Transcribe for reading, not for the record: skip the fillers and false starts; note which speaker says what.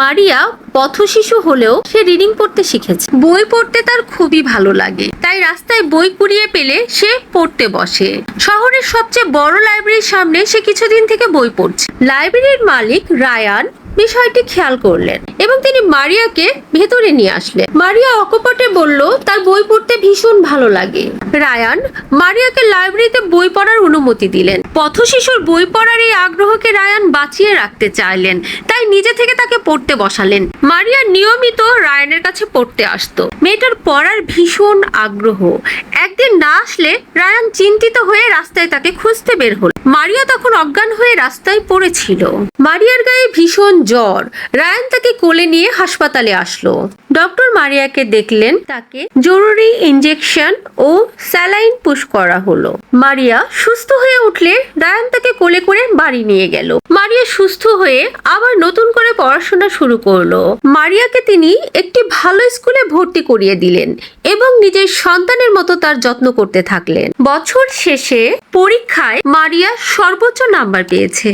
Speaker 1: মারিয়া পথশিশু হলেও সে রিডিং পড়তে শিখেছে। বই পড়তে তার খুবই ভালো লাগে, তাই রাস্তায় বই কুড়িয়ে পেলে সে পড়তে বসে। শহরের সবচেয়ে বড় লাইব্রেরির সামনে সে কিছুদিন থেকে বই পড়ছে। লাইব্রেরির মালিক রায়ান বিষয়টি খেয়াল করলেন এবং তিনি মারিয়াকে ভেতরে নিয়ে আসলেন। মারিয়া অকপটে বলল তার বই পড়তে ভীষণ ভালো লাগে। রায়ান মারিয়াকে লাইব্রেরিতে বই পড়ার অনুমতি দিলেন। পথশিশুর বই পড়ার এই আগ্রহকে রায়ান বাঁচিয়ে রাখতে চাইলেন, তাই নিজে থেকে তাকে পড়তে বসালেন। মারিয়া নিয়মিত রায়ানের কাছে পড়তে আসতো। মেয়েটার পড়ার ভীষণ আগ্রহ। একদিন না আসলে রায়ান চিন্তিত হয়ে রাস্তায় তাকে খুঁজতে বের হল। মারিয়া তখন অজ্ঞান হয়ে রাস্তায় পড়েছিল। মারিয়ার গায়ে ভীষণ জ্বর। রায়ান তাকে কোলে নিয়ে হাসপাতালে আসলো। ডক্টর মারিয়াকে দেখলেন, তাকে জরুরি ইনজেকশন ও স্যালাইন পুশ করা হলো। মারিয়া সুস্থ হয়ে উঠলে রায়ান তাকে কোলে করে বাড়ি নিয়ে গেল। মারিয়া সুস্থ হয়ে আবার নতুন করে পড়াশোনা শুরু করলো। মারিয়াকে তিনি একটি ভালো স্কুলে ভর্তি করিয়ে দিলেন এবং নিজের সন্তানের মতো তার যত্ন করতে থাকলেন। বছর শেষে পরীক্ষায় মারিয়া সর্বোচ্চ নাম্বার পেয়েছে।